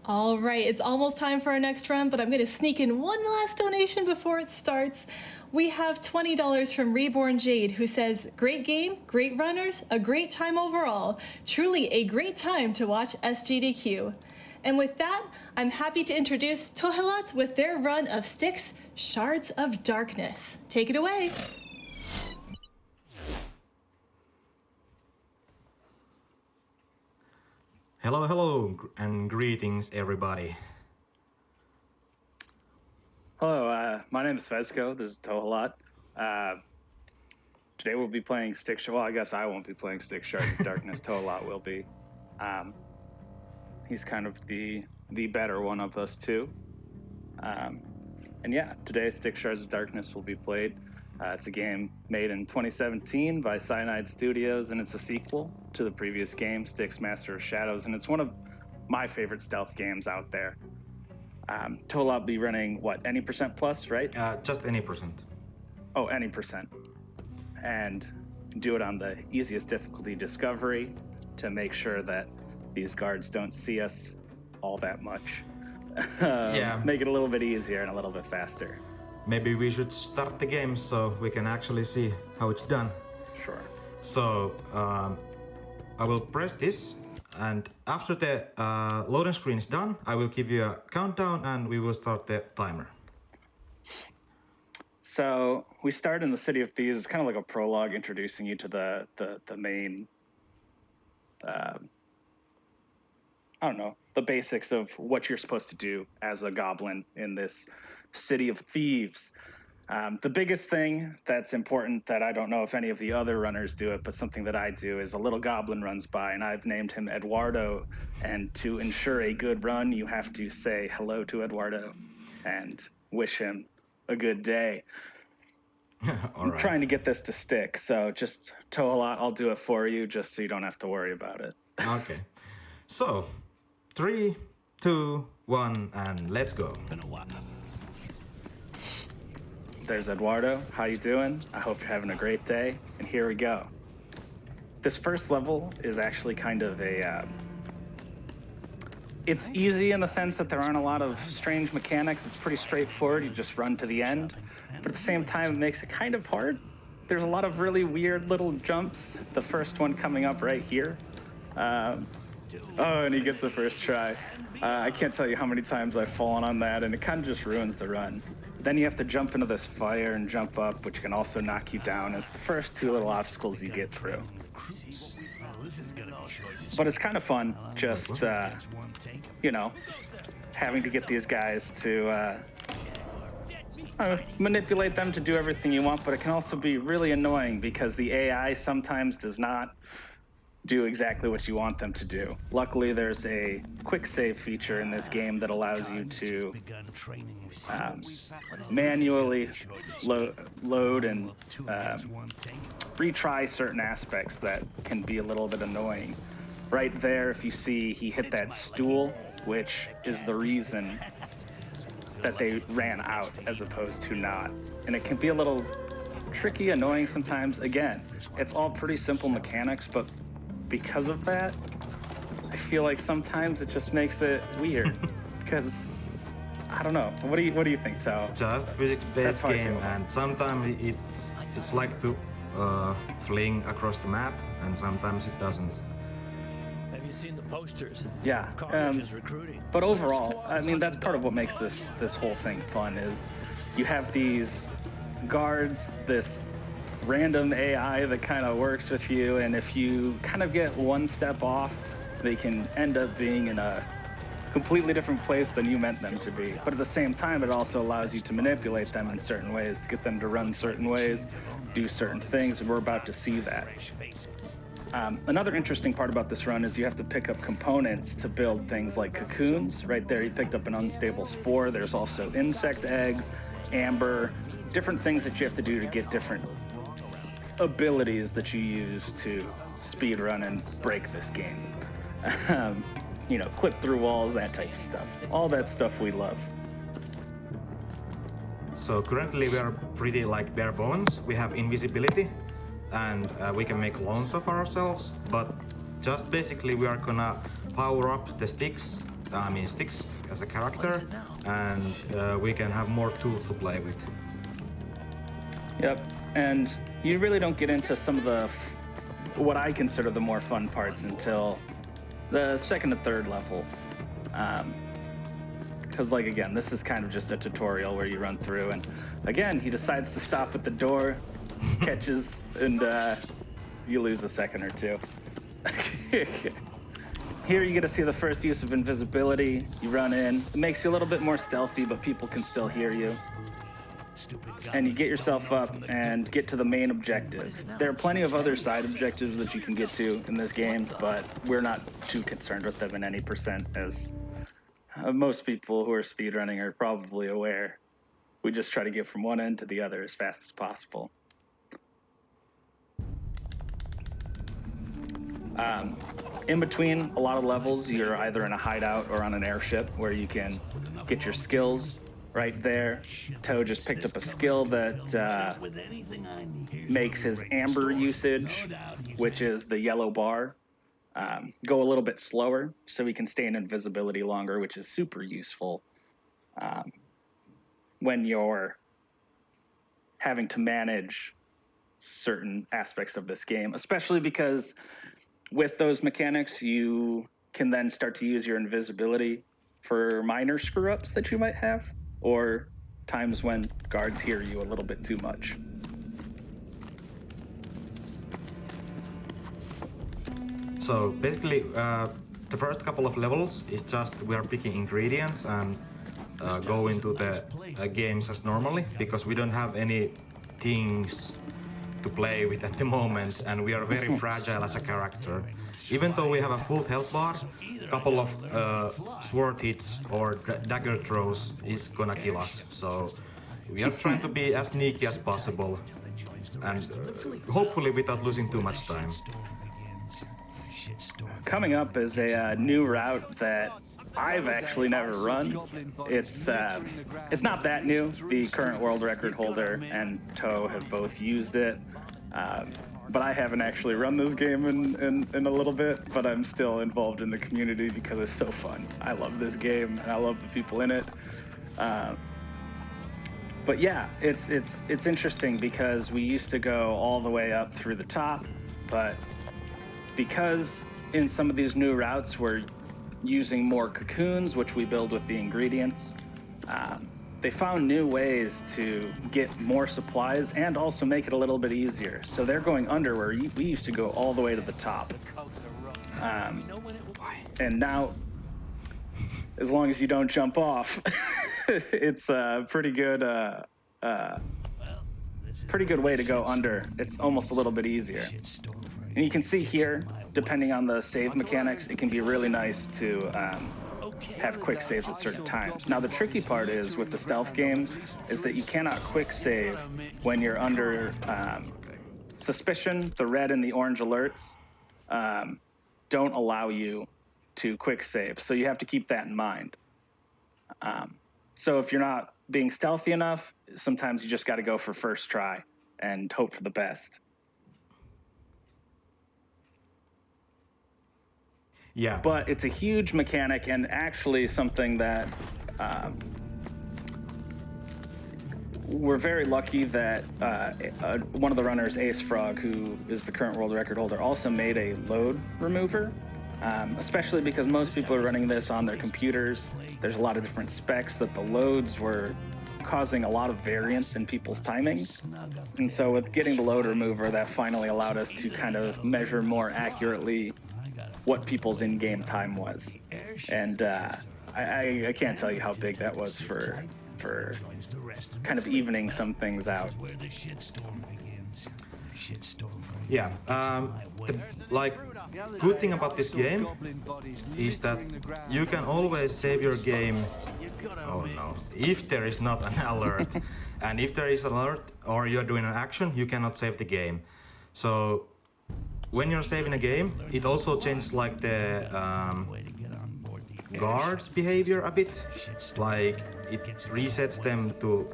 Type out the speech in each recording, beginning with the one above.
All right, it's almost time for our next run, but I'm going to sneak in one last donation before it starts. We have $20 from Reborn Jade, who says, "Great game, great runners, a great time overall. Truly a great time to watch SGDQ." And with that, I'm happy to introduce Tohelot with their run of Styx, Shards of Darkness. Take it away. Hello, and greetings, everybody. Hello, my name is Fezkoe. This is Tohelot. Today we'll be playing Styx. Well, I guess I won't be playing Styx Shards of Darkness. Tohelot will be. He's kind of the better one of us two. And yeah, today Styx Shards of Darkness will be played. It's a game made in 2017 by Cyanide Studios, and it's a sequel to the previous game, Styx Master of Shadows, and it's one of my favorite stealth games out there. Tohelot will be running, what, any percent plus, right? Just any percent. Oh, any percent. And do it on the easiest difficulty, Discovery, to make sure that these guards don't see us all that much. Yeah. Make it a little bit easier and a little bit faster. Maybe we should start the game so we can actually see how it's done. Sure. So, I will press this, and after the loading screen is done, I will give you a countdown and we will start the timer. So we start in the City of Thieves. It's kind of like a prologue introducing you to the main, I don't know, the basics of what you're supposed to do as a goblin in this City of Thieves. The biggest thing that's important that I don't know if any of the other runners do it, but something that I do is a little goblin runs by, and I've named him Eduardo. And to ensure a good run, you have to say hello to Eduardo and wish him a good day. I'm trying to get this to stick, so just Tohelot, I'll do it for you, just so you don't have to worry about it. Okay. So, 3, 2, 1, and let's go. There's Eduardo. How you doing? I hope you're having a great day. And here we go. This first level is actually kind of a... it's easy in the sense that there aren't a lot of strange mechanics. It's pretty straightforward. You just run to the end. But at the same time, it makes it kind of hard. There's a lot of really weird little jumps. The first one coming up right here. Oh, and he gets the first try. I can't tell you how many times I've fallen on that, and it kind of just ruins the run. Then you have to jump into this fire and jump up, which can also knock you down. It's the first two little obstacles you get through. But it's kind of fun, just, you know, having to get these guys to manipulate them to do everything you want, but it can also be really annoying because the AI sometimes does not do exactly what you want them to do. Luckily, there's a quick save feature in this game that allows you to manually load and retry certain aspects that can be a little bit annoying. Right there, if you see, he hit that stool, which is the reason that they ran out as opposed to not. And it can be a little tricky, annoying sometimes. Again, it's all pretty simple mechanics, but because of that, I feel like sometimes it just makes it weird. Because I don't know. What do you think, Tao? Just physics-based game, and sometimes it's like to fling across the map, and sometimes it doesn't. Have you seen the posters? Yeah. But overall, I mean, that's part of what makes this whole thing fun. Is you have these guards, this random AI that kind of works with you, and if you kind of get one step off, they can end up being in a completely different place than you meant them to be. But at the same time, it also allows you to manipulate them in certain ways, to get them to run certain ways, do certain things, and we're about to see that. Another interesting part about this run is you have to pick up components to build things like cocoons. Right there, you picked up an unstable spore. There's also insect eggs, amber, different things that you have to do to get different abilities that you use to speed run and break this game. You know, clip through walls, that type of stuff. All that stuff we love. So currently we are pretty like bare bones. We have invisibility, and we can make clones of ourselves, but just basically we are gonna power up the Styx Styx as a character, and we can have more tools to play with. Yep, and you really don't get into some of the what I consider the more fun parts until the second and third level. Because, like, again, this is kind of just a tutorial where you run through, and again, he decides to stop at the door, catches, and you lose a second or two. Here you get to see the first use of invisibility. You run in. It makes you a little bit more stealthy, but people can still hear you. And you get yourself up and get to the main objective. There are plenty of other side objectives that you can get to in this game, but we're not too concerned with them in any percent, as most people who are speedrunning are probably aware. We just try to get from one end to the other as fast as possible. In between a lot of levels, you're either in a hideout or on an airship where you can get your skills right there. Toe just picked up a skill that makes his amber usage, which is the yellow bar, go a little bit slower so he can stay in invisibility longer, which is super useful when you're having to manage certain aspects of this game, especially because with those mechanics, you can then start to use your invisibility for minor screw-ups that you might have, or times when guards hear you a little bit too much. So basically, the first couple of levels is just we are picking ingredients and go into the games as normally, because we don't have any things to play with at the moment, and we are very fragile as a character. Even though we have a full health bar, a couple of sword hits or dagger throws is gonna kill us. So we are trying to be as sneaky as possible, and hopefully without losing too much time. Coming up is a new route that I've actually never run. It's not that new. The current world record holder and Toe have both used it, but I haven't actually run this game in a little bit. But I'm still involved in the community because it's so fun. I love this game and I love the people in it. But yeah, it's interesting because we used to go all the way up through the top, but because in some of these new routes we're using more cocoons, which we build with the ingredients, they found new ways to get more supplies and also make it a little bit easier. So they're going under where we used to go all the way to the top. And now, as long as you don't jump off, it's a pretty good way to go under. It's almost a little bit easier. And you can see here, depending on the save mechanics, it can be really nice to have quick saves at certain times. Now, the tricky part is with the stealth games is that you cannot quick save when you're under suspicion. The red and the orange alerts don't allow you to quick save, so you have to keep that in mind. So if you're not being stealthy enough, sometimes you just got to go for first try and hope for the best. Yeah. But it's a huge mechanic, and actually something that we're very lucky that one of the runners, Ace Frog, who is the current world record holder, also made a load remover, especially because most people are running this on their computers. There's a lot of different specs that the loads were causing a lot of variance in people's timing. And so with getting the load remover, that finally allowed us to kind of measure more accurately what people's in-game time was. And I can't tell you how big that was for kind of evening some things out. Yeah, the good thing about this game is that you can always save your game, oh no, if there is not an alert. And if there is an alert or you're doing an action, you cannot save the game. So when you're saving a game, it also changes like the guards' behavior a bit. Like it resets them to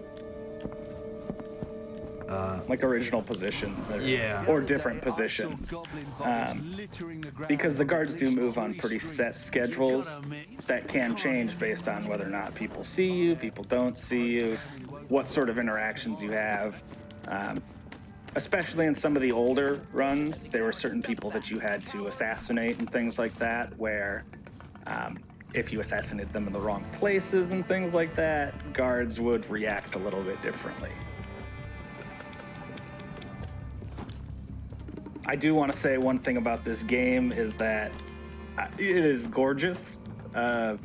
like original positions or different positions. Because the guards do move on pretty set schedules that can change based on whether or not people see you, people don't see you, what sort of interactions you have. Especially in some of the older runs, there were certain people that you had to assassinate and things like that, where if you assassinated them in the wrong places and things like that, guards would react a little bit differently. I do want to say one thing about this game is that it is gorgeous. And,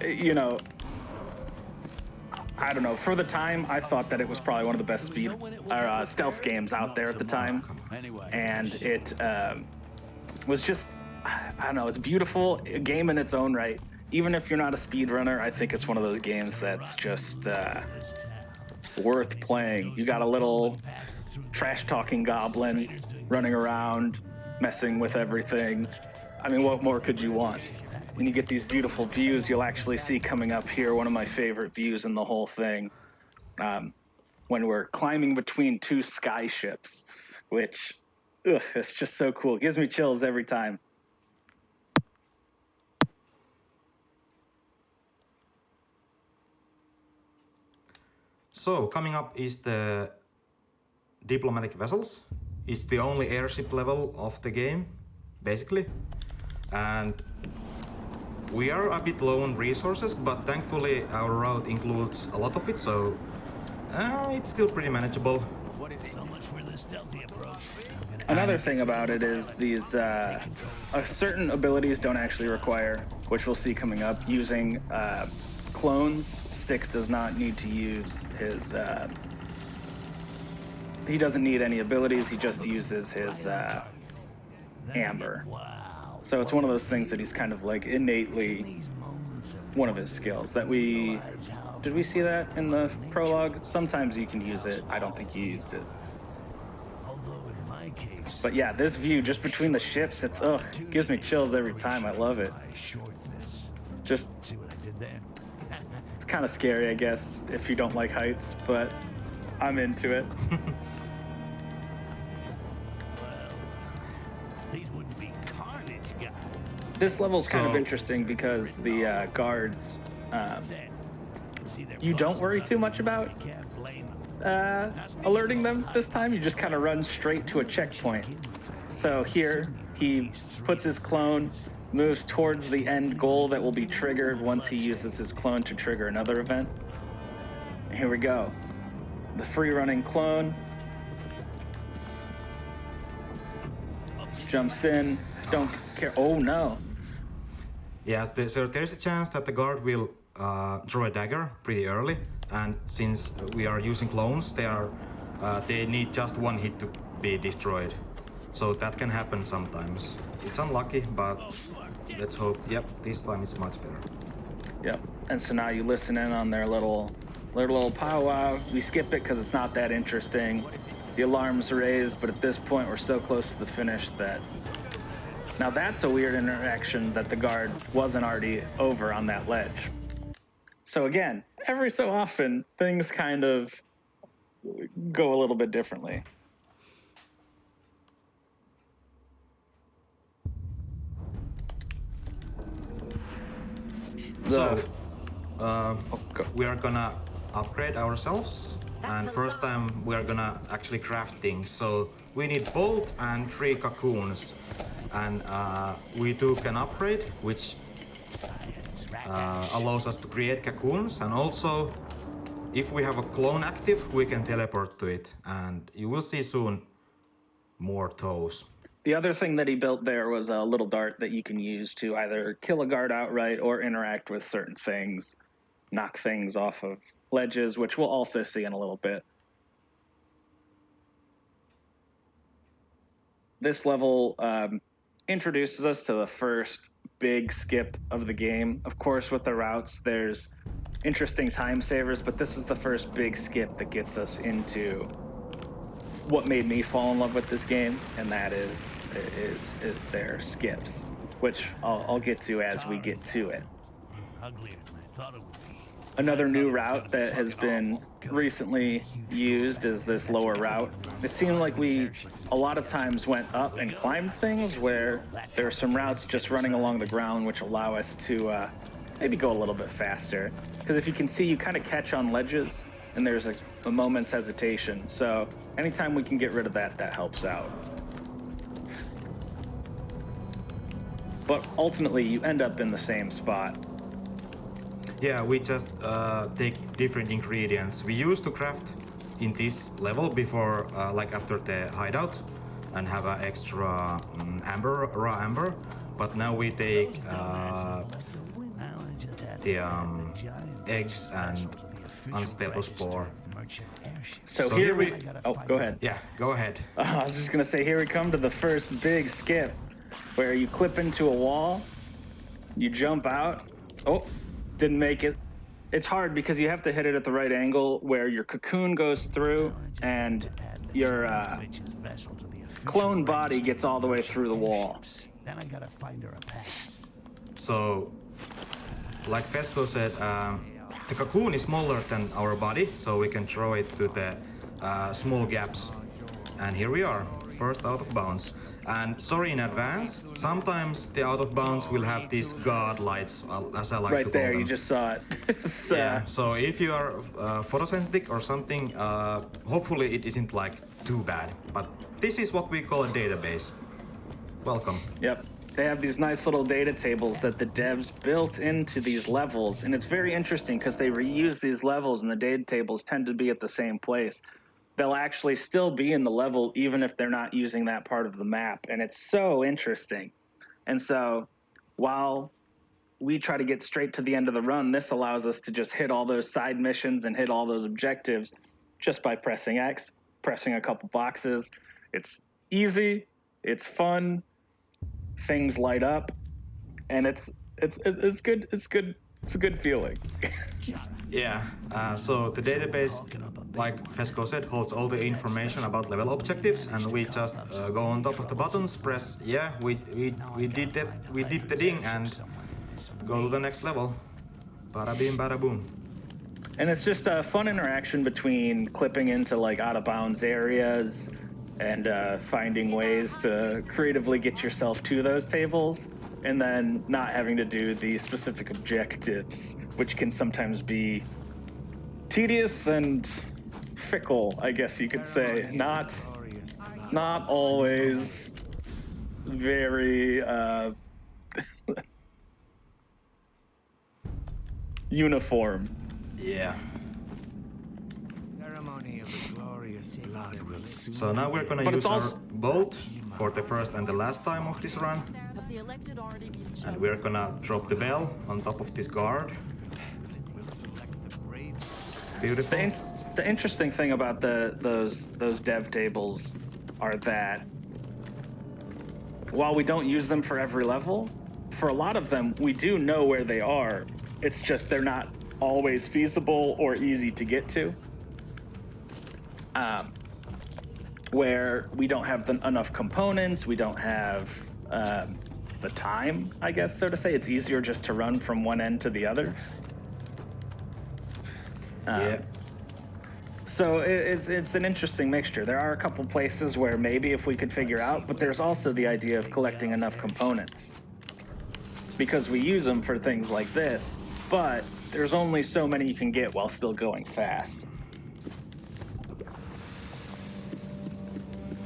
you know, I don't know, for the time, I thought that it was probably one of the best stealth games out there at the time. And it was just, I don't know, it's beautiful, a game in its own right. Even if you're not a speedrunner, I think it's one of those games that's just worth playing. You got a little trash-talking goblin running around, messing with everything. I mean, what more could you want? When you get these beautiful views, you'll actually see coming up here one of my favorite views in the whole thing, when we're climbing between two sky ships, which, it's just so cool. It gives me chills every time. So coming up is the diplomatic vessels. It's the only airship level of the game, basically. And we are a bit low on resources, but thankfully our route includes a lot of it, so it's still pretty manageable. Another thing about it is these certain abilities don't actually require, which we'll see coming up, using clones. Styx does not need to use his... he doesn't need any abilities, he just uses his amber. So it's one of those things that he's kind of like innately one of his skills that we... Did we see that in the prologue? Sometimes you can use it. I don't think you used it. But yeah, this view just between the ships, it's, gives me chills every time. I love it. Just... It's kind of scary, I guess, if you don't like heights, but I'm into it. This level's kind of interesting because the guards, you don't worry too much about alerting them this time. You just kind of run straight to a checkpoint. So here, he puts his clone, moves towards the end goal that will be triggered once he uses his clone to trigger another event. Here we go. The free-running clone jumps in, don't care. Oh no. Yeah, so there's a chance that the guard will draw a dagger pretty early, and since we are using clones, they need just one hit to be destroyed. So that can happen sometimes. It's unlucky, but let's hope. Yep, this time it's much better. Yep, and so now you listen in on their little powwow. We skip it because it's not that interesting. The alarm's raised, but at this point we're so close to the finish that... Now that's a weird interaction that the guard wasn't already over on that ledge. So again, every so often, things kind of go a little bit differently. So, we are gonna upgrade ourselves, and first time we are gonna actually craft things. So we need bolt and 3 cocoons, and we took an upgrade which allows us to create cocoons, and also if we have a clone active we can teleport to it, and you will see soon more toes. The other thing that he built there was a little dart that you can use to either kill a guard outright or interact with certain things, knock things off of ledges, which we'll also see in a little bit. This level introduces us to the first big skip of the game. Of course, with the routes, there's interesting time savers, but this is the first big skip that gets us into what made me fall in love with this game, and that is their skips, which I'll get to as we get to it. Uglier than I thought it would be. Another new route that has been recently used is this lower route. It seemed like we a lot of times went up and climbed things where there are some routes just running along the ground which allow us to maybe go a little bit faster. Because if you can see, you kind of catch on ledges and there's a moment's hesitation. So anytime we can get rid of that, that helps out. But ultimately, you end up in the same spot. Yeah, we just take different ingredients. We used to craft in this level before, like after the hideout, and have an extra amber, raw amber. But now we take the eggs and unstable spore. So here we... Oh, go ahead. Yeah, go ahead. I was just going to say, here we come to the first big skip, where you clip into a wall, you jump out. Oh, didn't make it. It's hard because you have to hit it at the right angle where your cocoon goes through and your clone body gets all the way through the wall. So, like Fezkoe said, the cocoon is smaller than our body, so we can throw it to the small gaps. And here we are, first out of bounds. And sorry in advance, sometimes the out of bounds will have these god lights, as I like to call them. Right there, you just saw it. Yeah, so if you are photosensitive or something, hopefully it isn't like too bad. But this is what we call a database. Welcome. Yep. They have these nice little data tables that the devs built into these levels. And it's very interesting because they reuse these levels and the data tables tend to be at the same place. They'll actually still be in the level even if they're not using that part of the map. And it's so interesting. And so while we try to get straight to the end of the run, this allows us to just hit all those side missions and hit all those objectives just by pressing X, pressing a couple boxes. It's easy, it's fun, things light up, and it's good. It's a good feeling. Yeah, so the database, like Fezkoe said, holds all the information about level objectives, and we just go on top of the buttons, press yeah, we did that, we did the ding, and go to the next level. Bada bing, bada boom. And it's just a fun interaction between clipping into like out of bounds areas and finding ways to creatively get yourself to those tables, and then not having to do the specific objectives, which can sometimes be tedious and fickle, I guess you could say. Not always very uniform. Yeah. So now we're gonna use our bolt for the first and the last time of this run. And we're gonna drop the bell on top of this guard. Beautiful. The interesting thing about those dev tables are that while we don't use them for every level, for a lot of them we do know where they are. It's just they're not always feasible or easy to get to. Where we don't have enough components, we don't have the time, I guess, so to say. It's easier just to run from one end to the other. Yeah. So it's an interesting mixture. There are a couple places where maybe if we could figure out, but there's also the idea of collecting enough components. Because we use them for things like this, but there's only so many you can get while still going fast.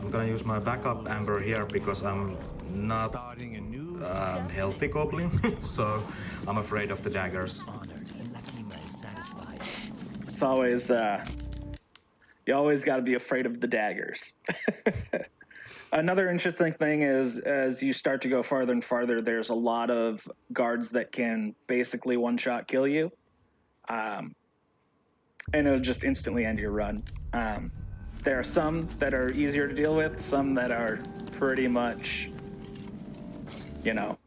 I'm gonna use my backup amber here because I'm not healthy goblin, so I'm afraid of the daggers. It's always, you always got to be afraid of the daggers. Another interesting thing is, as you start to go farther and farther, there's a lot of guards that can basically one-shot kill you. And it'll just instantly end your run. There are some that are easier to deal with, some that are pretty much, you know,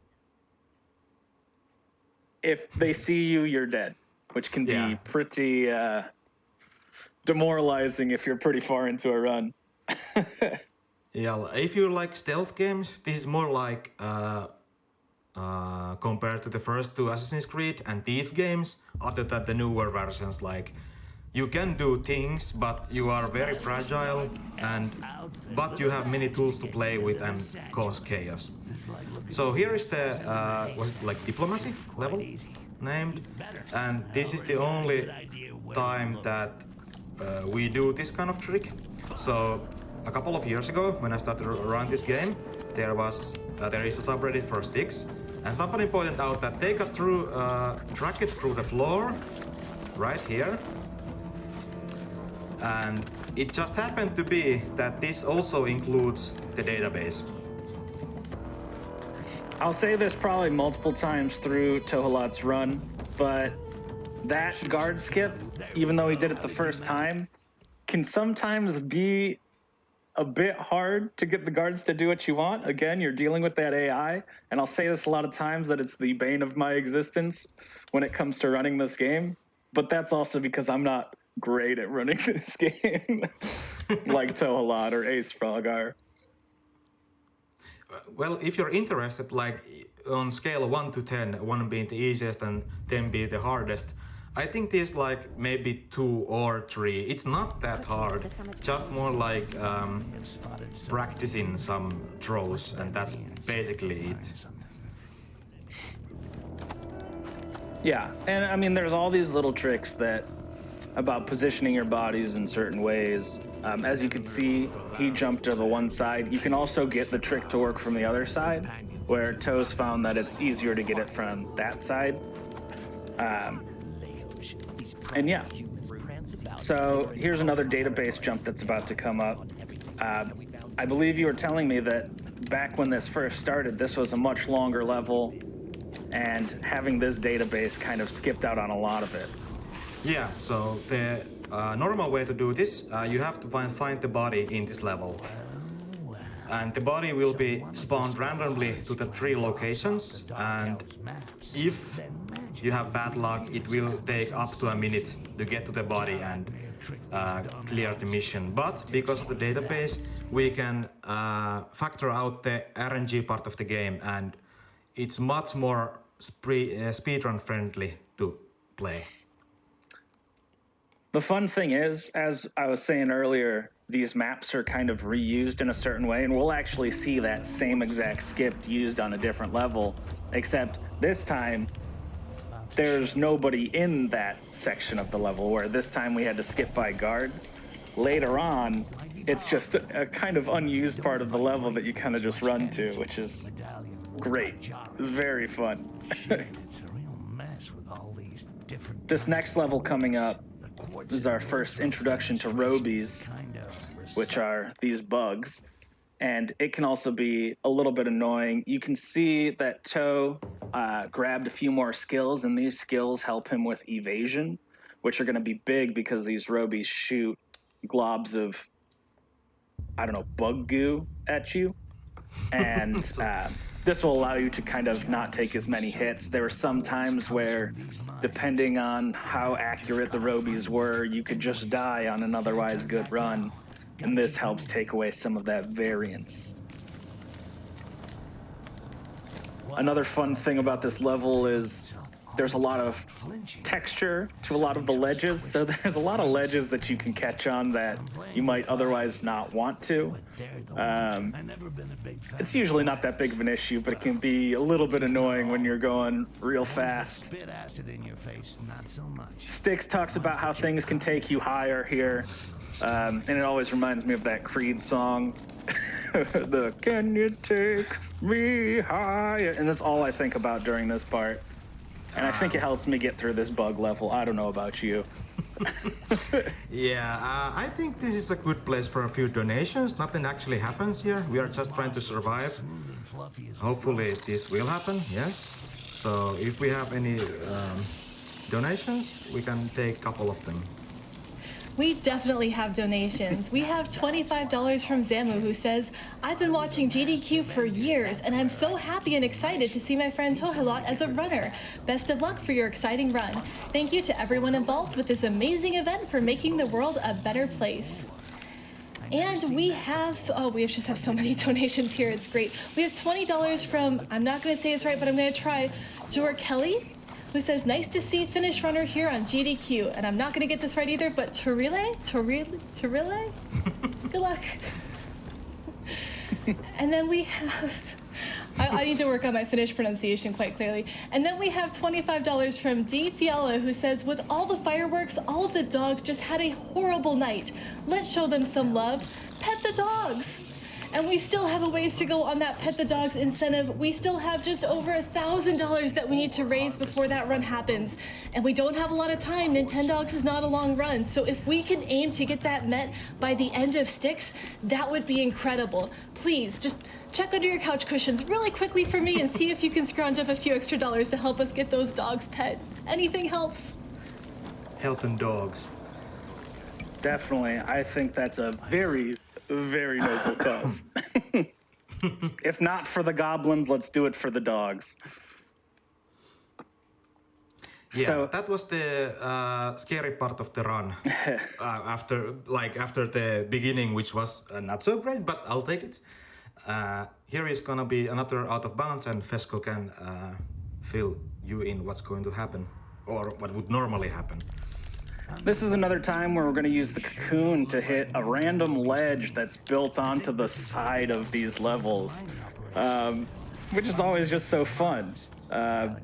if they see you, you're dead, which can be pretty demoralizing if you're pretty far into a run. Yeah, if you like stealth games, this is more like compared to the first two Assassin's Creed and Thief games, other than the newer versions. Like, you can do things, but you are very fragile, but you have many tools to play with and cause chaos. So here is the was it like diplomacy level named, and this is the only time that we do this kind of trick. So a couple of years ago, when I started to run this game, there is a subreddit for Styx, and somebody pointed out that they got through track it through the floor right here. And it just happened to be that this also includes the database. I'll say this probably multiple times through Tohelot's run, but that guard skip, even though he did it the first time, can sometimes be a bit hard to get the guards to do what you want. Again, you're dealing with that AI, and I'll say this a lot of times that it's the bane of my existence when it comes to running this game, but that's also because I'm not great at running this game like Tohelot or Ace Frog are. Well, if you're interested, like on scale of 1 to 10, 1 being the easiest and 10 being the hardest, I think this like maybe 2 or 3. It's not that hard, just more like practicing some throws, and that's basically it. Yeah, and I mean, there's all these little tricks about positioning your bodies in certain ways. As you can see, he jumped to the one side. You can also get the trick to work from the other side, where Toe's found that it's easier to get it from that side. And yeah, so here's another database jump that's about to come up. I believe you were telling me that back when this first started, this was a much longer level, and having this database kind of skipped out on a lot of it. Yeah, so the normal way to do this, you have to find the body in this level. And the body will be spawned randomly to the 3 locations, and if you have bad luck, it will take up to a minute to get to the body and clear the mission. But because of the database, we can factor out the RNG part of the game, and it's much more speedrun friendly to play. The fun thing is, as I was saying earlier, these maps are kind of reused in a certain way, and we'll actually see that same exact skip used on a different level, except this time there's nobody in that section of the level, where this time we had to skip by guards. Later on, it's just a kind of unused part of the level that you kind of just run to, which is great. Very fun. This next level coming up is our first introduction to Robies, which are these bugs, and it can also be a little bit annoying. You can see that Toe grabbed a few more skills, and these skills help him with evasion, which are going to be big because these Robies shoot globs of, I don't know, bug goo at you, and this will allow you to kind of not take as many hits. There were some times where, depending on how accurate the Robies were, you could just die on an otherwise good run, and this helps take away some of that variance. Another fun thing about this level is there's a lot of texture to a lot of the ledges, so there's a lot of ledges that you can catch on that you might otherwise not want to. It's usually not that big of an issue, but it can be a little bit annoying when you're going real fast. Styx talks about how things can take you higher here, and it always reminds me of that Creed song. The "Can you take me higher?" And that's all I think about during this part. And I think it helps me get through this bug level. I don't know about you. Yeah, I think this is a good place for a few donations. Nothing actually happens here. We are just trying to survive. Hopefully this will happen, yes. So if we have any donations, we can take a couple of them. We definitely have donations. We have $25 from Zamu, who says, "I've been watching GDQ for years, and I'm so happy and excited to see my friend Tohelot as a runner. Best of luck for your exciting run. Thank you to everyone involved with this amazing event for making the world a better place." And we have, we just have so many donations here. It's great. We have $20 from, I'm not going to say this right, but I'm going to try, Jor Kelly, who says, nice to see Finnish runner here on GDQ. And I'm not going to get this right either, but Torile? Good luck. And then we have, I need to work on my Finnish pronunciation quite clearly. And then we have $25 from D. Fiala, who says, with all the fireworks, all of the dogs just had a horrible night. Let's show them some love. Pet the dogs. And we still have a ways to go on that Pet the Dogs incentive. We still have just over $1,000 that we need to raise before that run happens. And we don't have a lot of time. Nintendogs is not a long run. So if we can aim to get that met by the end of Styx, that would be incredible. Please, just check under your couch cushions really quickly for me and see if you can scrounge up a few extra dollars to help us get those dogs pet. Anything helps. Helping dogs. Definitely. I think that's a very noble cause. If not for the goblins, let's do it for the dogs. Yeah, So that was the scary part of the run. after the beginning, which was not so great, but I'll take it. Here is gonna be another out of bounds, and Fezkoe can fill you in what's going to happen, or what would normally happen. this is another time where we're going to use the cocoon to hit a random ledge that's built onto the side of these levels, which is always just so fun. I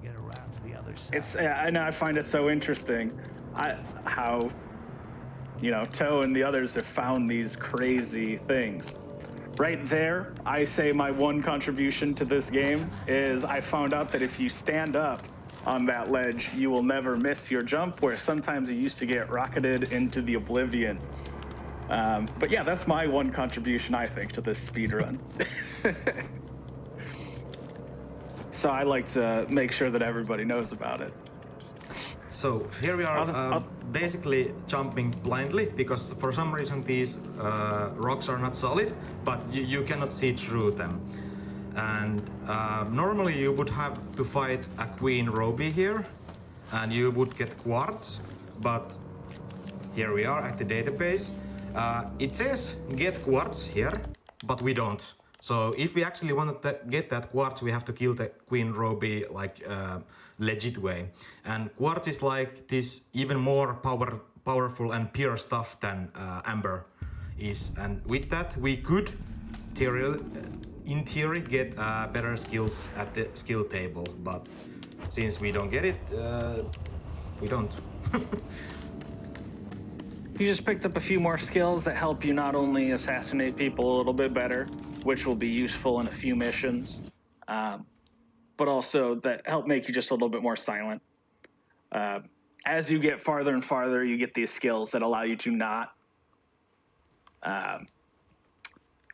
find it so interesting how, Toe and the others have found these crazy things. Right there, I say my one contribution to this game is I found out that if you stand up on that ledge, you will never miss your jump, where sometimes you used to get rocketed into the oblivion. But yeah, that's my one contribution, I think, to this speed run. So I like to make sure that everybody knows about it. So here we are basically jumping blindly, because for some reason these rocks are not solid, but you cannot see through them. And normally you would have to fight a Queen Ruby here, and you would get quartz, but here we are at the database. It says get quartz here, but we don't. So if we actually want to get that quartz, we have to kill the Queen Ruby like legit way. And quartz is like this even more powerful and pure stuff than amber is. And with that, we could in theory get better skills at the skill table, but since we don't get it, we don't. You just picked up a few more skills that help you not only assassinate people a little bit better, which will be useful in a few missions, but also that help make you just a little bit more silent. As you get farther and farther, you get these skills that allow you to not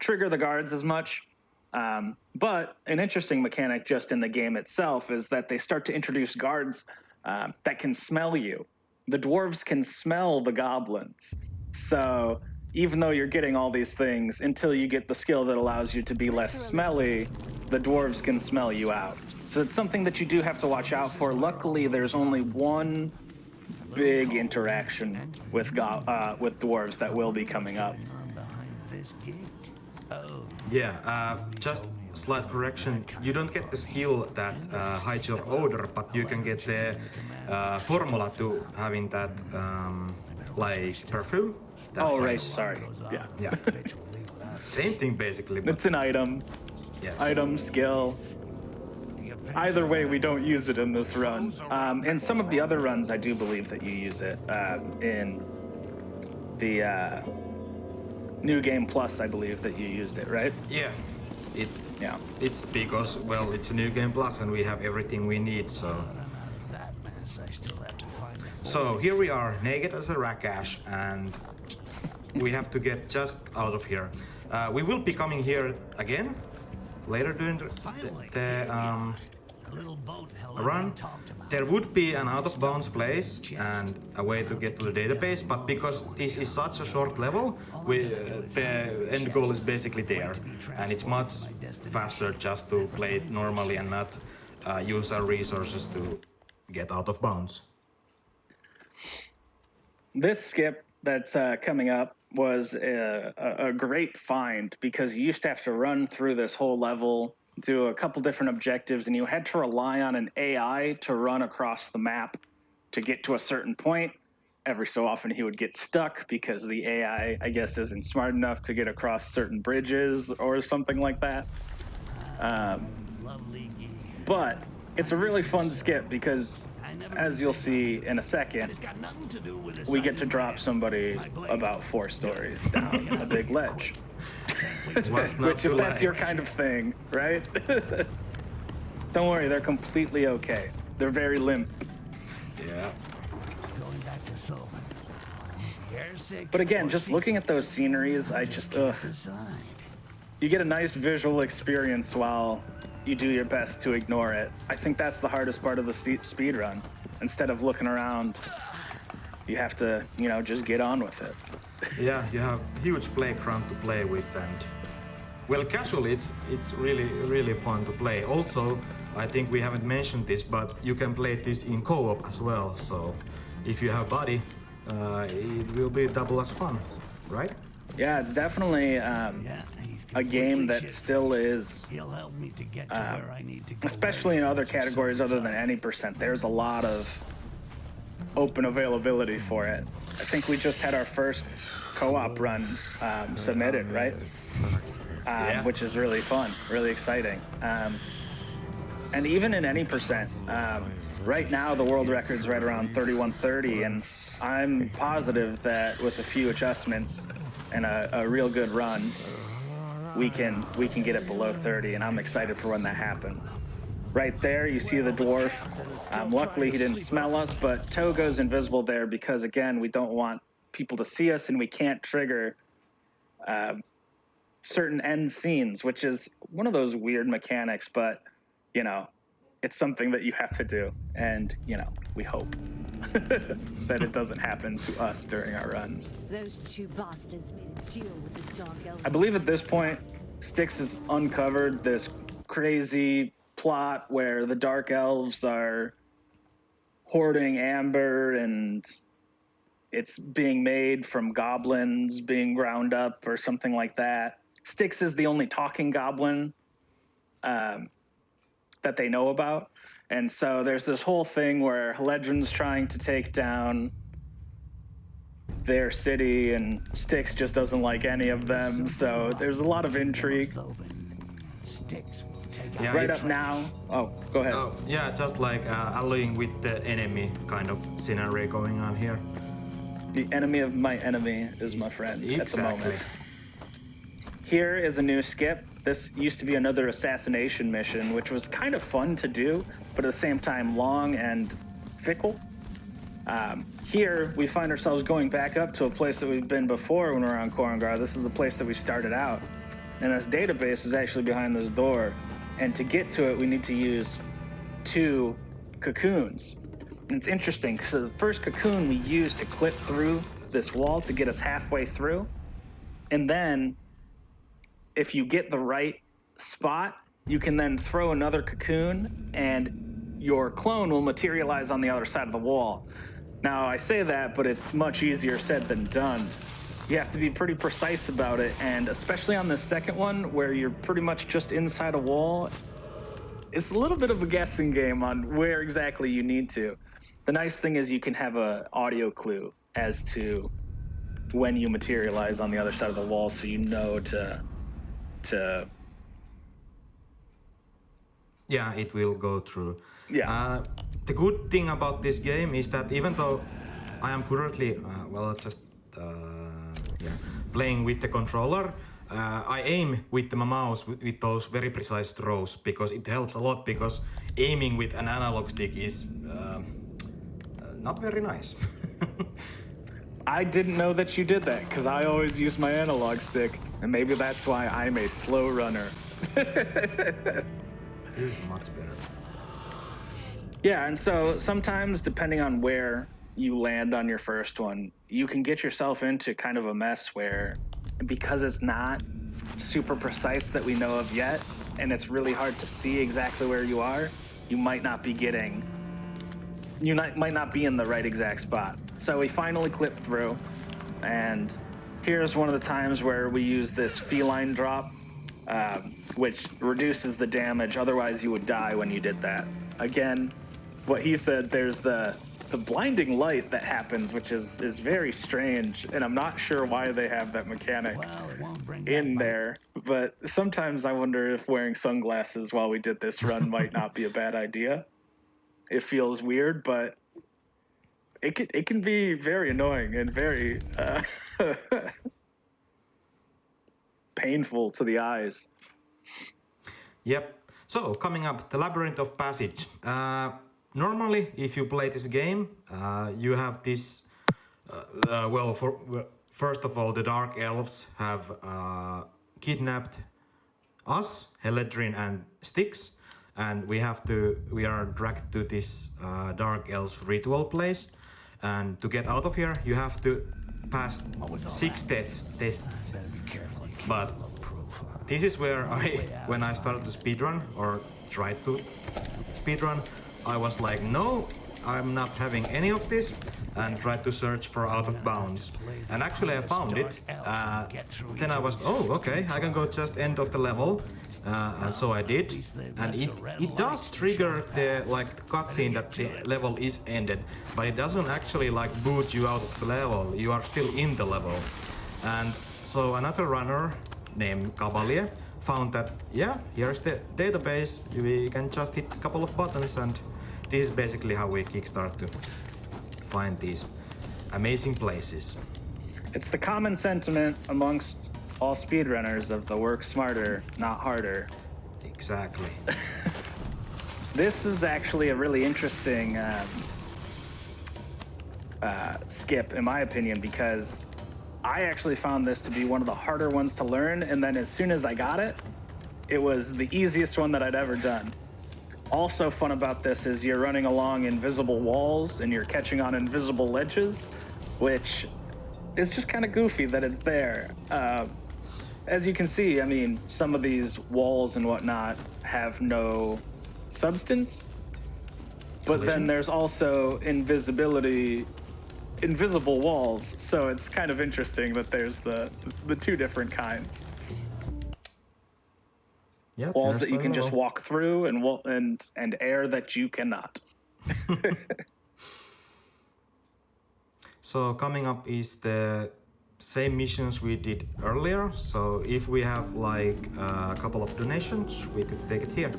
trigger the guards as much. But an interesting mechanic just in the game itself is that they start to introduce guards that can smell you. The dwarves can smell the goblins. So even though you're getting all these things, until you get the skill that allows you to be less smelly, the dwarves can smell you out. So it's something that you do have to watch out for. Luckily, there's only one big interaction with dwarves that will be coming up. Yeah, just slight correction. You don't get the skill that hides your odor, but you can get the formula to having that like perfume. Oh, right, sorry. Yeah. Yeah. Same thing basically. It's an item. Yes. Item, skill. Either way, we don't use it in this run. In some of the other runs, I do believe that you use it. In the New Game Plus, I believe that you used it, right? Yeah. It's because, well, it's a New Game Plus and we have everything we need, so... So here we are, naked as a rakash, and we have to get just out of here. We will be coming here again later during the run. There would be an out-of-bounds place and a way to get to the database, but because this is such a short level, the end goal is basically there, and it's much faster just to play it normally and not use our resources to get out of bounds. This skip that's coming up was a great find because you used to have to run through this whole level, do a couple different objectives, and you had to rely on an AI to run across the map to get to a certain point. Every so often he would get stuck because the AI, I guess, isn't smart enough to get across certain bridges or something like that. But it's a really fun skip because, as you'll see in a second, we get to drop somebody about 4 stories down a big ledge. Which, if that's your kind of thing, right? Don't worry, they're completely okay. They're very limp. Yeah. But again, just looking at those sceneries, I just, you get a nice visual experience while you do your best to ignore it. I think that's the hardest part of the speed run. Instead of looking around, you have to, you know, just get on with it. Yeah, you have huge playground to play with, and well, casually it's really fun to play. Also, I think we haven't mentioned this, but you can play this in co-op as well. So if you have buddy, it will be double as fun, right? Yeah, it's definitely a game that still is, especially in other categories other than any %. There's a lot of open availability for it. I think we just had our first co-op run submitted, right? Yeah. Which is really fun, really exciting. And even in any %, right now the world record's right around 31:30, and I'm positive that with a few adjustments and a real good run, we can get it below 30, and I'm excited for when that happens. Right there, you see the dwarf. Luckily, he didn't smell us, but Toe goes invisible there because, again, we don't want people to see us, and we can't trigger certain end scenes, which is one of those weird mechanics, but, you know, it's something that you have to do, and, you know, we hope that it doesn't happen to us during our runs. Those 2 bastards made a deal with the Dark Elf. I believe at this point, Styx has uncovered this crazy plot where the Dark Elves are hoarding amber, and it's being made from goblins being ground up or something like that. Styx is the only talking goblin that they know about. And so there's this whole thing where Heledron's trying to take down their city, and Styx just doesn't like any of them. So there's a lot of intrigue. Yeah, Right up now. Oh, go ahead. Oh, yeah, just like allying with the enemy kind of scenario going on here. The enemy of my enemy is my friend at the moment. Here is a new skip. This used to be another assassination mission, which was kind of fun to do, but at the same time long and fickle. Here, we find ourselves going back up to a place that we've been before when we were on Korangar. This is the place that we started out. And this database is actually behind this door. And to get to it, we need to use 2 cocoons. And it's interesting, so the first cocoon we used to clip through this wall to get us halfway through. And then, if you get the right spot, you can then throw another cocoon, and your clone will materialize on the other side of the wall. Now, I say that, but it's much easier said than done. You have to be pretty precise about it, and especially on this second one, where you're pretty much just inside a wall, it's a little bit of a guessing game on where exactly you need to. The nice thing is you can have an audio clue as to when you materialize on the other side of the wall, so you know to Yeah, it will go through. Yeah. The good thing about this game is that even though I am currently, playing with the controller, I aim with my mouse with those very precise throws, because it helps a lot, because aiming with an analog stick is not very nice. I didn't know that you did that, because I always use my analog stick, and maybe that's why I'm a slow runner. It is much better. Yeah, and so sometimes, depending on where you land on your first one, you can get yourself into kind of a mess where, because it's not super precise that we know of yet, and it's really hard to see exactly where you are, you might not be might not be in the right exact spot. So we finally clipped through, and Here's one of the times where we use this feline drop, which reduces the damage. Otherwise, you would die when you did that. Again, what he said, there's the blinding light that happens, which is very strange, and I'm not sure why they have that mechanic in there. But sometimes I wonder if wearing sunglasses while we did this run might not be a bad idea. It feels weird, but it can be very annoying and very painful to the eyes. Yep. So coming up, the Labyrinth of Passage. Normally, if you play this game, you have this. First of all, the Dark Elves have kidnapped us, Heledrin and Styx, and we are dragged to this Dark Elves ritual place. And to get out of here, you have to pass 6 tests. But this is where when I started to speedrun, or tried to speedrun, I was like, no, I'm not having any of this, and tried to search for Out of Bounds. And actually I found it. Then I was, oh, okay, I can go just end of the level. And so I did, and it does trigger the cutscene that the level is ended, but it doesn't actually boot you out of the level. You are still in the level. And so another runner named Cavalier found that, yeah, here's the database. We can just hit a couple of buttons, and this is basically how we kickstart to find these amazing places. It's the common sentiment amongst all speedrunners of the work smarter, not harder. Exactly. This is actually a really interesting skip, in my opinion, because I actually found this to be one of the harder ones to learn, and then as soon as I got it, it was the easiest one that I'd ever done. Also fun about this is you're running along invisible walls and you're catching on invisible ledges, which is just kind of goofy that it's there. As you can see, I mean, some of these walls and whatnot have no substance, but then there's also invisible walls, so it's kind of interesting that there's the two different kinds. Yeah, walls that you can just walk through, and air that you cannot. So coming up is the same missions we did earlier. So if we have a couple of donations, we could take it here.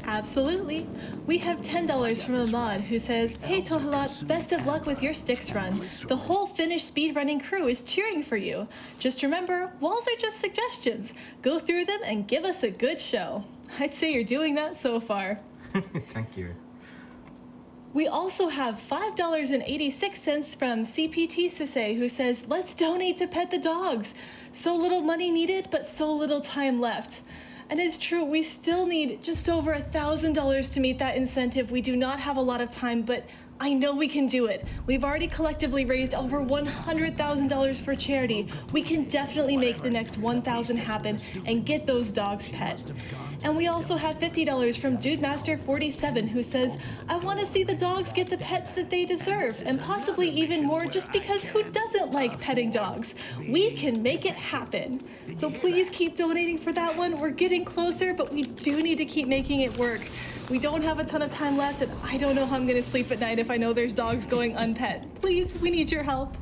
Absolutely. We have $10 from Ahmad, who says, "Hey Tohelot, best of luck with your Styx run. The whole Finnish speedrunning crew is cheering for you. Just remember, walls are just suggestions. Go through them and give us a good show." I'd say you're doing that so far. Thank you. We also have $5.86 from CPT Sise, who says, "Let's donate to pet the dogs. So little money needed, but so little time left." And it's true, we still need just over $1,000 to meet that incentive. We do not have a lot of time, but I know we can do it. We've already collectively raised over $100,000 for charity. We can definitely make the next 1,000 happen and get those dogs pet. And we also have $50 from Dudemaster47, who says, "I want to see the dogs get the pets that they deserve, and possibly even more, just because who doesn't like petting dogs? We can make it happen." So please keep donating for that one. We're getting closer, but we do need to keep making it work. We don't have a ton of time left, and I don't know how I'm going to sleep at night if I know there's dogs going unpet. Please, we need your help.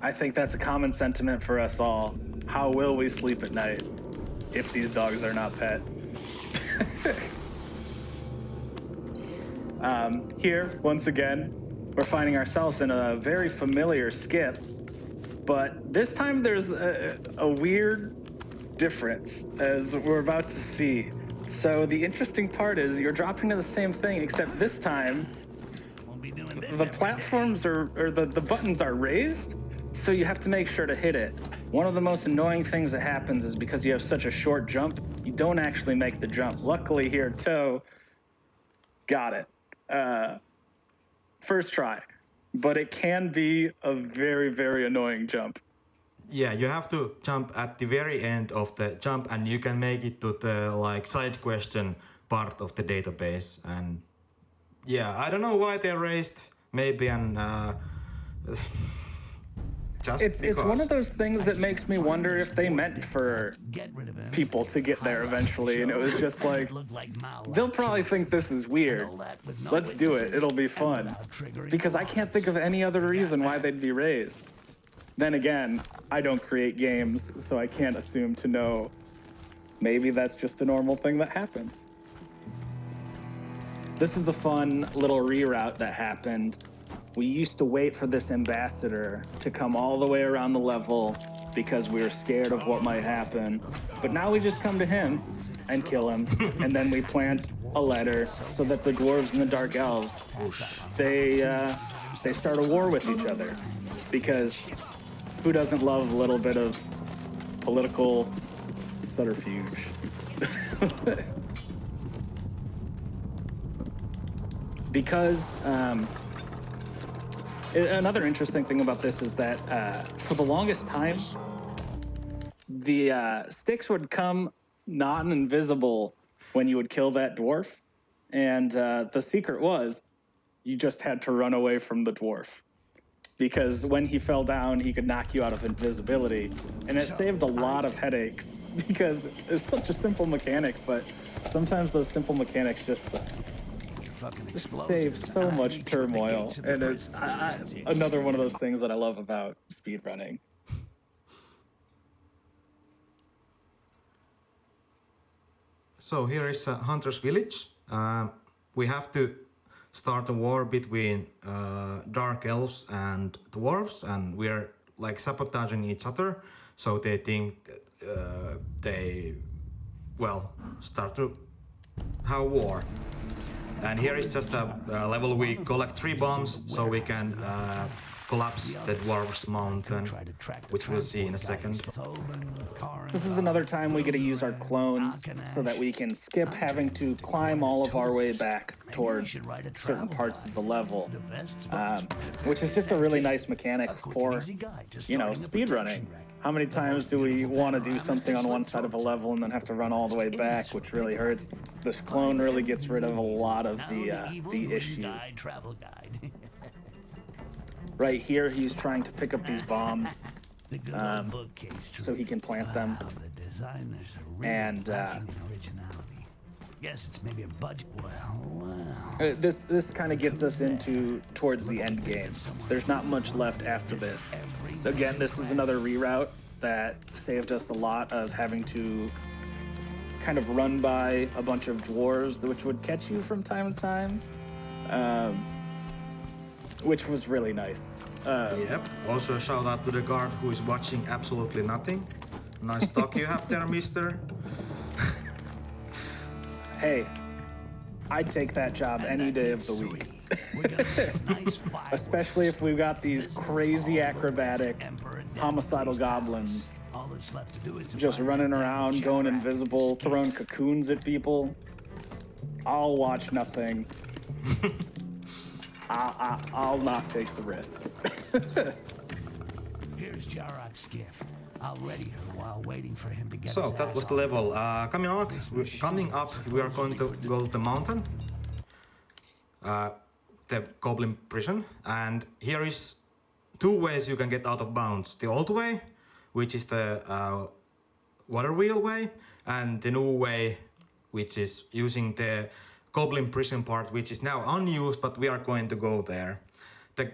I think that's a common sentiment for us all. How will we sleep at night if these dogs are not pet? Here, once again, we're finding ourselves in a very familiar skip, but this time there's a weird difference, as we're about to see. So the interesting part is you're dropping to the same thing, except this time the platforms or the buttons are raised, so you have to make sure to hit it. One of the most annoying things that happens is because you have such a short jump, you don't actually make the jump. Luckily here, Toe got it. First try. But it can be a very, very annoying jump. Yeah, you have to jump at the very end of the jump, and you can make it to the side question part of the database. And yeah, I don't know why they raised maybe an just It's one of those things that makes me wonder if they meant for people to get there eventually, and it was just like, they'll probably think this is weird. Let's do it. It'll be fun. Because I can't think of any other reason why they'd be raised. Then again, I don't create games, so I can't assume to know. Maybe that's just a normal thing that happens. This is a fun little reroute that happened. We used to wait for this ambassador to come all the way around the level because we were scared of what might happen. But now we just come to him and kill him, and then we plant a letter so that the dwarves and the dark elves, they start a war with each other. Because who doesn't love a little bit of political subterfuge? Because another interesting thing about this is that for the longest time, the Styx would come non-invisible when you would kill that dwarf. And the secret was you just had to run away from the dwarf. Because when he fell down, he could knock you out of invisibility. And it saved a lot of headaches because it's such a simple mechanic, but sometimes those simple mechanics just save so much turmoil. And it's another one of those things that I love about speedrunning. So here is Hunter's Village. We have to start a war between dark elves and dwarves, and we're like sabotaging each other, so they think they start to have war. And here is just a level we collect 3 bombs so we can collapse the dwarves mountain, which we'll see in a second. This is another time we get to use our clones so that we can skip having to climb all of our way back towards certain parts of the level, which is just a really nice mechanic for, speedrunning. How many times do we want to do something on one side of a level and then have to run all the way back, which really hurts? This clone really gets rid of a lot of the issues. Right here, he's trying to pick up these bombs so he can plant them. And guess it's maybe a budget. this kind of gets us towards the end game. There's not much left after this. Again, this is another reroute that saved us a lot of having to kind of run by a bunch of dwarves, which would catch you from time to time. Which was really nice. Yep. Also a shout out to the guard who is watching absolutely nothing. Nice talk you have there, mister. Hey, I'd take that job any day of the week. Especially if we've got these crazy acrobatic homicidal goblins just running around, going invisible, throwing cocoons at people. I'll watch nothing. I'll not take the risk. Here's Jarok's skiff. I'll ready her while waiting for him to get. So that was the level. Coming up, we are going to go to the mountain, the goblin prison, and here is 2 ways you can get out of bounds: the old way, which is the water wheel way, and the new way, which is using the goblin prison part, which is now unused, but we are going to go there. The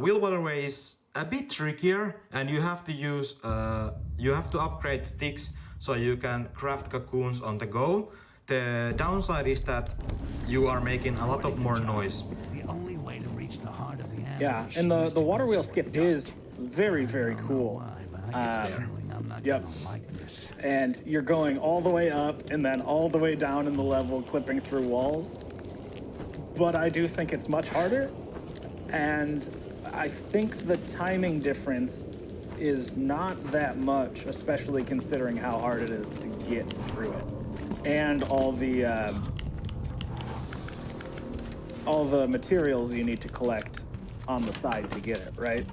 wheel water way is a bit trickier, and you have to upgrade Styx so you can craft cocoons on the go. The downside is that you are making a lot of more noise. The only way to reach the heart of the ambush. Yeah, and the water wheel skip is very, very cool. Yep. And you're going all the way up and then all the way down in the level, clipping through walls. But I do think it's much harder, and I think the timing difference is not that much, especially considering how hard it is to get through it. And all the materials you need to collect on the side to get it, right?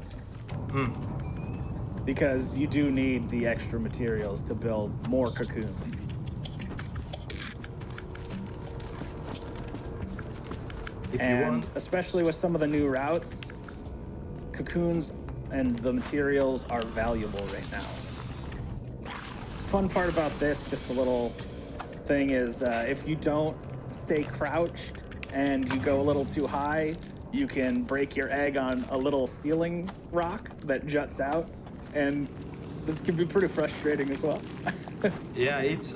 Because you do need the extra materials to build more cocoons. If you And want, especially with some of the new routes, cocoons and the materials are valuable right now. Fun part about this, just a little thing, is if you don't stay crouched and you go a little too high, you can break your egg on a little ceiling rock that juts out, and this can be pretty frustrating as well. yeah, it's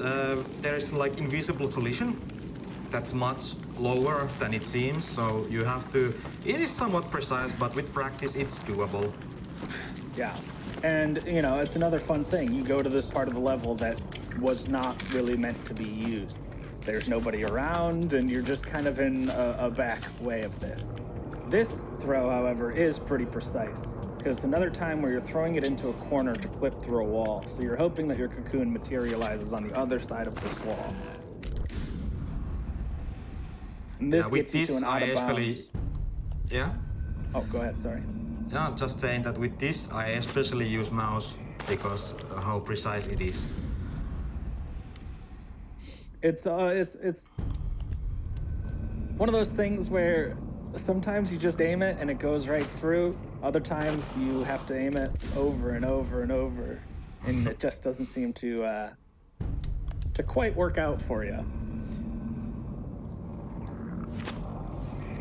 there's like invisible collision that's much lower than it seems. So you have to. It is somewhat precise, but with practice, it's doable. Yeah. And, you know, it's another fun thing. You go to this part of the level that was not really meant to be used. There's nobody around, and you're just kind of in a back way of this. This throw, however, is pretty precise, because another time where you're throwing it into a corner to clip through a wall. So you're hoping that your cocoon materializes on the other side of this wall. And this Yeah, with gets you to this, an out I of especially. bounds. Yeah. Oh, go ahead, sorry. Yeah, I'm just saying that with this, I especially use mouse because how precise it is. It's one of those things where sometimes you just aim it and it goes right through. Other times you have to aim it over and over and over, and it just doesn't seem to quite work out for you.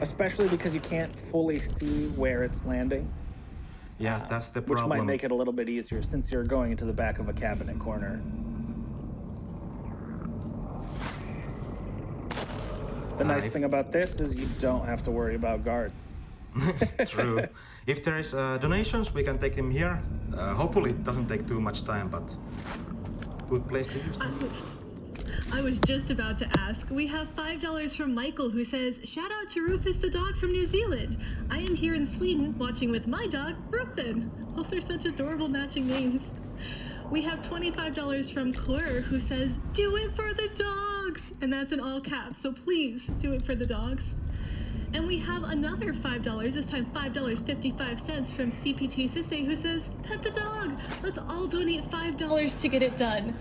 Especially because you can't fully see where it's landing. Yeah, that's the Which problem. might make it a little bit easier since you're going into the back of a cabinet corner. The nice thing about this is you don't have to worry about guards. True. If there is donations, we can take them here. Hopefully it doesn't take too much time, but good place to use them. I was just about to ask. We have $5 from Michael, who says, "Shout out to Rufus the dog from New Zealand. I am here in Sweden watching with my dog, Rufin." Those are such adorable matching names. We have $25 from Claire, who says, "Do it for the dogs." And that's in all caps, so please do it for the dogs. And we have another $5, this time $5.55 from CPT Sisse, who says, "Pet the dog. Let's all donate $5 to get it done."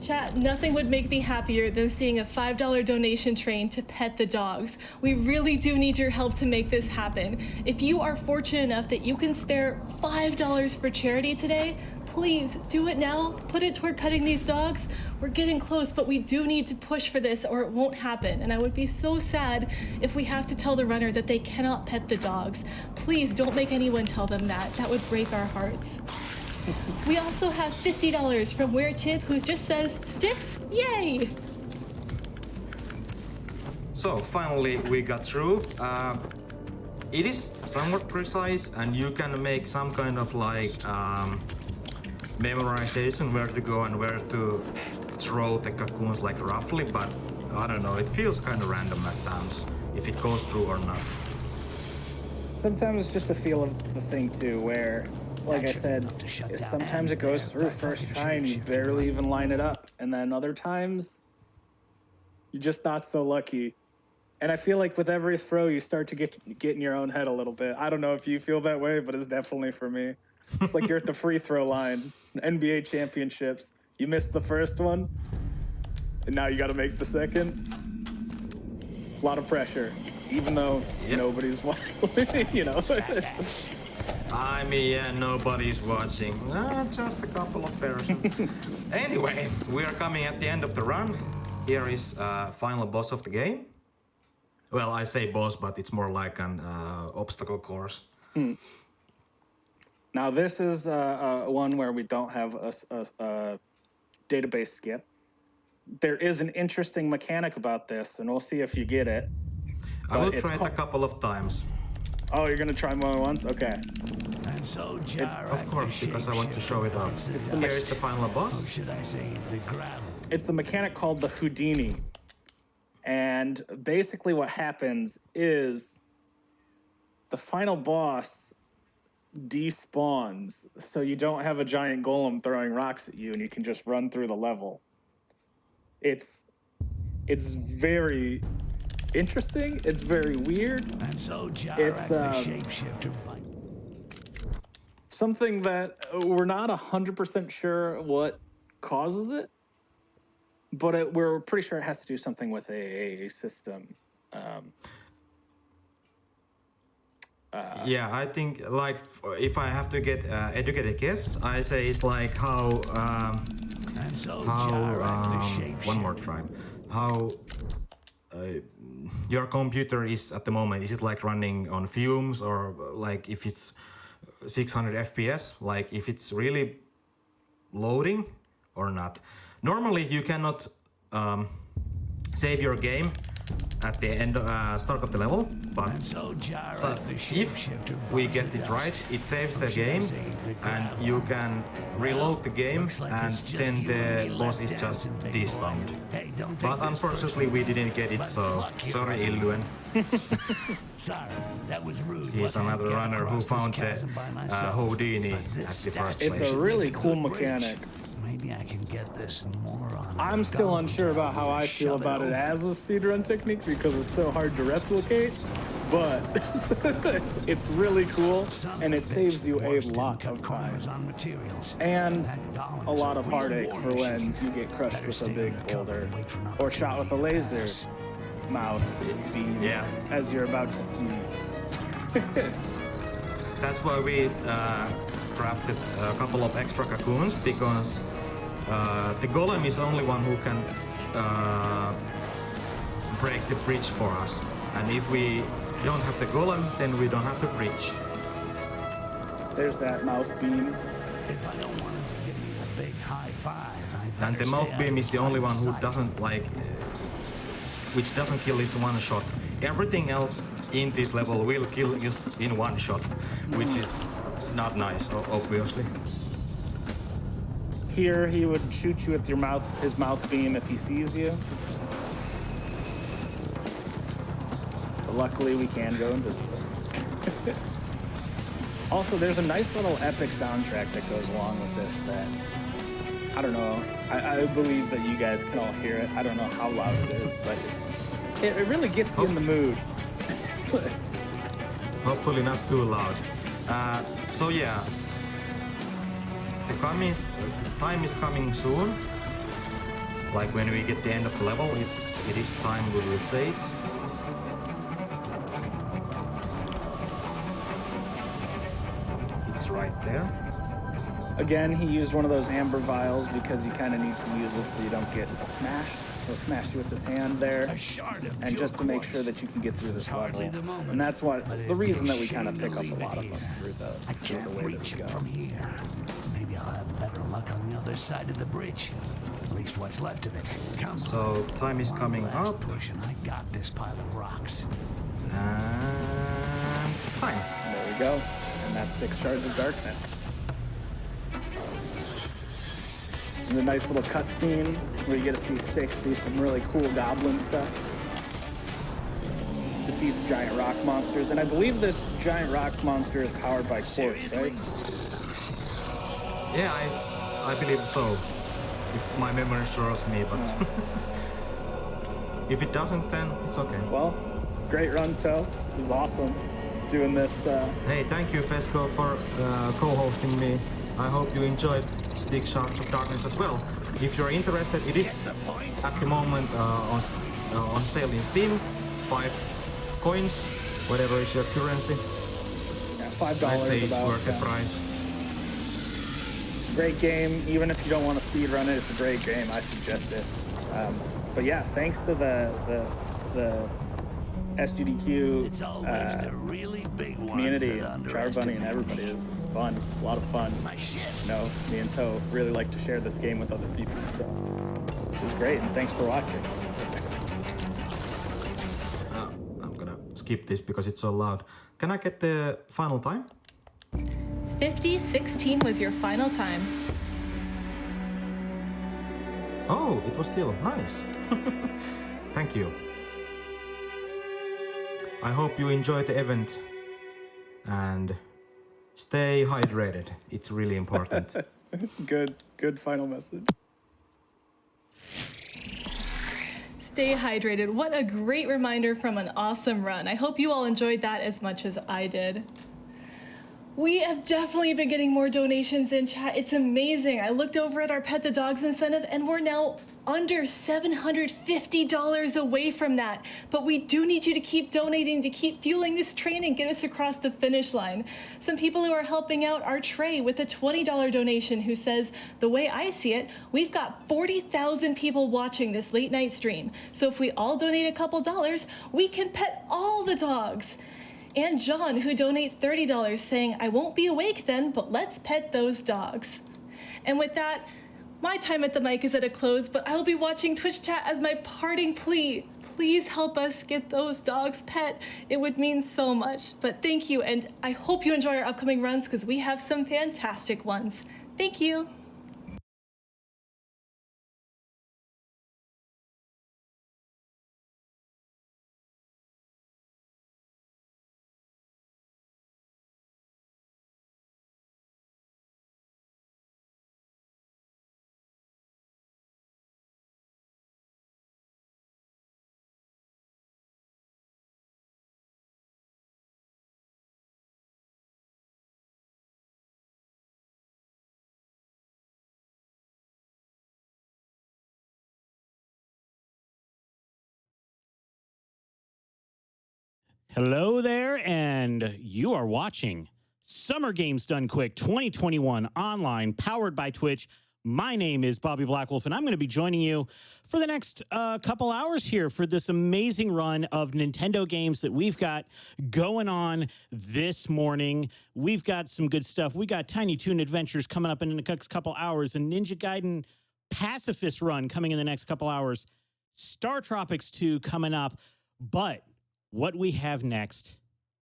Chat, nothing would make me happier than seeing a $5 donation train to pet the dogs. We really do need your help to make this happen. If you are fortunate enough that you can spare $5 for charity today, please do it now. Put it toward petting these dogs. We're getting close, but we do need to push for this or it won't happen. And I would be so sad if we have to tell the runner that they cannot pet the dogs. Please don't make anyone tell them that. That would break our hearts. We also have $50 from Where Chip, who just says, "Styx, yay!" So finally we got through. It is somewhat precise, and you can make some kind of like memorization where to go and where to throw the cocoons like roughly, but I don't know, it feels kind of random at times if it goes through or not. Sometimes it's just a feel of the thing too, where, like I said, sometimes it goes through first try and you barely even line it up, and then other times you're just not so lucky. And I feel like with every throw you start to get in your own head a little bit. I don't know if you feel that way, but it's definitely for me. It's like you're at the free throw line, NBA championships. You missed the first one, and now you got to make the second. A lot of pressure, even though nobody's watching, you know. I mean, yeah, nobody's watching. Just a couple of persons. Anyway, we are coming at the end of the run. Here is final boss of the game. Well, I say boss, but it's more like an obstacle course. Now, this is one where we don't have a database skip. There is an interesting mechanic about this, and we'll see if you get it. I will try it a couple of times. Oh, you're going to try more once? Okay. And so Of course, because I want to show it off. Here is the final boss. Should I say the gravel? It's the mechanic called the Houdini. And basically what happens is the final boss despawns, so you don't have a giant golem throwing rocks at you and you can just run through the level. It's very interesting. It's very weird. And so It's the shapeshifter. something that we're not 100% sure what causes it, but we're pretty sure it has to do something with a system. Yeah, I think like if I have to get educated guess, I say it's like how And so how Gyrak, the one more try. How your computer is at the moment? Is it like running on fumes, or like if it's 600 FPS, like if it's really loading or not? Normally you cannot save your game at the end start of the level, but And so Gyrak, so the if shapeshifter, we bites get the it dust. right, it saves the Or should I game, say the and gravel? you can reload the game, Looks like and it's just then you and the me boss left is just dancing, big boy. despawned. Hey, don't take But this unfortunately we didn't get it, But so fuck you, sorry man. Illuen. Sorry, that was rude. He's What I another got runner who across this found the chasm by myself. Houdini But this at the stack first It's place. a really makes cool good bridge. mechanic. Maybe I can get this moron. I'm still unsure about how I feel Shove about it over. as a speedrun technique because it's so hard to replicate, but it's really cool Son and of it a bitch, saves you a Dwarfs didn't lot cut of corners time on materials. and That Golem a is lot of real heartache war for when machine. you get crushed Better with a stay big undercover boulder and wait for an or shot with a opportunity to laser pass. mouth beam Yeah. as you're about to see. That's why we crafted a couple of extra cocoons, because the golem is only one who can break the bridge for us. And if we don't have the golem, then we don't have the bridge. There's that mouth beam. If I don't want him to give me the big high five, I And the better mouth stay beam out is of the only his one who sight. doesn't like, which doesn't kill is one shot. Everything else in this level will kill us in one shot, which is not nice, obviously. Here he would shoot you with his mouth beam if he sees you. But luckily we can go invisible. Also, there's a nice little epic soundtrack that goes along with this that, I don't know, I believe that you guys can all hear it. I don't know how loud it is, but it really gets you in the mood. Hopefully not too loud. So yeah, the time is coming soon. Like when we get the end of the level, it is time, we will say it. It's right there. Again, he used one of those amber vials because you kind of need to use it so you don't get smashed. He'll smash you with his hand there, A shard of and pure just to make quartz. sure that you can get through this Hardly level. the moment, And that's what but the it'd reason be that we kind of shame pick to up leave a it lot of here. them through I the can't way that reach we it go. from here. Maybe I'll have better luck on the other side of the bridge. At least what's left of it. Come So on. time is One coming last up. push and I got this pile of rocks. And time. There we go. And that's Styx Shards of Darkness. And a nice little cutscene where you get to see Styx do some really cool goblin stuff. Defeats giant rock monsters. And I believe this giant rock monster is powered by quartz, right? Yeah, I believe so. If my memory serves me, but if it doesn't, then it's okay. Well, great run, Toe. It was awesome doing this. Hey, thank you, Fezkoe, for co-hosting me. I hope you enjoyed Styx Shards of Darkness as well. If you're interested, it is at the moment on sale in Steam. 5 coins, whatever is your currency. Yeah, $5 I say it's about. worth the price. Great game. Even if you don't want to speedrun it, it's a great game. I suggest it. But yeah, thanks to the SGDQ It's always the really big ones community, that Char Bunny, and underestimate everybody me. is fun. A lot of fun. My shit. You know, me and Toe really like to share this game with other people. So it's great, and thanks for watching. I'm gonna skip this because it's so loud. Can I get the final time? 50:16 was your final time. Oh, it was still nice. Thank you. I hope you enjoyed the event and stay hydrated. It's really important. Good final message. Stay hydrated. What a great reminder from an awesome run. I hope you all enjoyed that as much as I did. We have definitely been getting more donations in chat. It's amazing. I looked over at our Pet the Dogs incentive and we're now under $750 away from that. But we do need you to keep donating to keep fueling this train and get us across the finish line. Some people who are helping out are Trey with a $20 donation who says, the way I see it, we've got 40,000 people watching this late night stream. So if we all donate a couple dollars, we can pet all the dogs. And John, who donates $30, saying, I won't be awake then, but let's pet those dogs. And with that, my time at the mic is at a close, but I will be watching Twitch chat as my parting plea. Please help us get those dogs pet. It would mean so much. But thank you, and I hope you enjoy our upcoming runs because we have some fantastic ones. Thank you. Hello there, and you are watching Summer Games Done Quick 2021 online, powered by Twitch. My name is Bobby Blackwolf, and I'm going to be joining you for the next couple hours here for this amazing run of Nintendo games that we've got going on this morning. We've got some good stuff. We got Tiny Toon Adventures coming up in the next couple hours, a Ninja Gaiden Pacifist run coming in the next couple hours, Star Tropics 2 coming up, but what we have next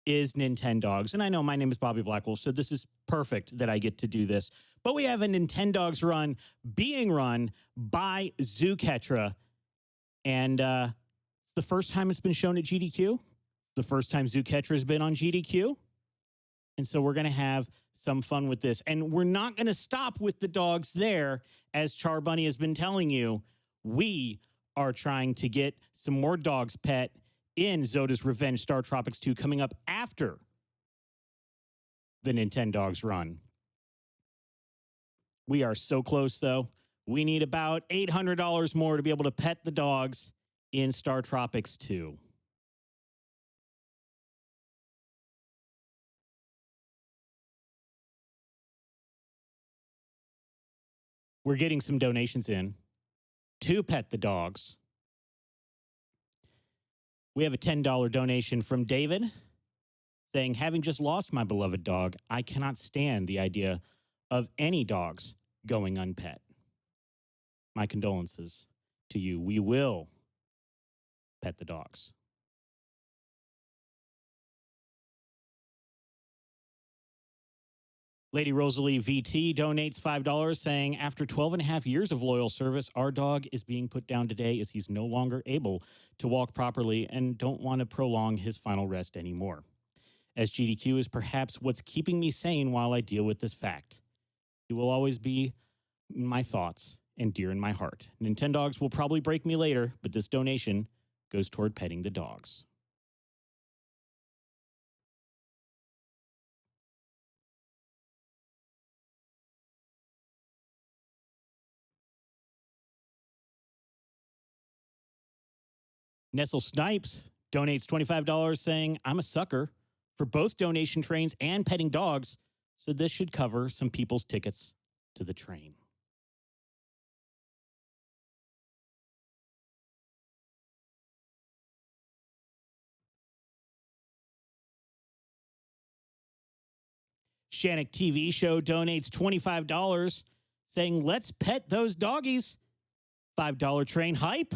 is Nintendogs. And I know my name is Bobby Blackwolf, so this is perfect that I get to do this. But we have a Nintendogs run being run by Zooketra. And it's the first time it's been shown at GDQ. The first time Zooketra has been on GDQ. And so we're going to have some fun with this. And we're not going to stop with the dogs there. As Char Bunny has been telling you, we are trying to get some more dogs pet in Zoda's Revenge Star Tropics 2 coming up after the Nintendogs run. We are so close, though. We need about $800 more to be able to pet the dogs in Star Tropics 2. We're getting some donations in to pet the dogs. We have a $10 donation from David saying, having just lost my beloved dog, I cannot stand the idea of any dogs going unpet. My condolences to you. We will pet the dogs. Lady Rosalie VT donates $5 saying, after 12 and a half years of loyal service, our dog is being put down today as he's no longer able to walk properly and don't want to prolong his final rest anymore. As GDQ is perhaps what's keeping me sane while I deal with this fact. He will always be in my thoughts and dear in my heart. Nintendogs will probably break me later, but this donation goes toward petting the dogs. Nestle Snipes donates $25 saying, I'm a sucker for both donation trains and petting dogs, so this should cover some people's tickets to the train. Shannick TV Show donates $25 saying, let's pet those doggies. $5 train hype.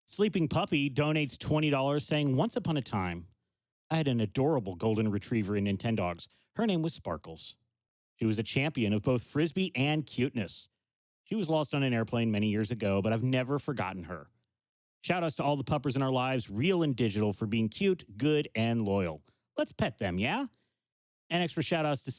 Sleeping Puppy donates $20 saying, once upon a time, I had an adorable golden retriever in Nintendogs. Her name was Sparkles. She was a champion of both frisbee and cuteness. She was lost on an airplane many years ago, but I've never forgotten her. Shout outs to all the puppers in our lives, real and digital, for being cute, good, and loyal. Let's pet them, yeah? And extra shout outs to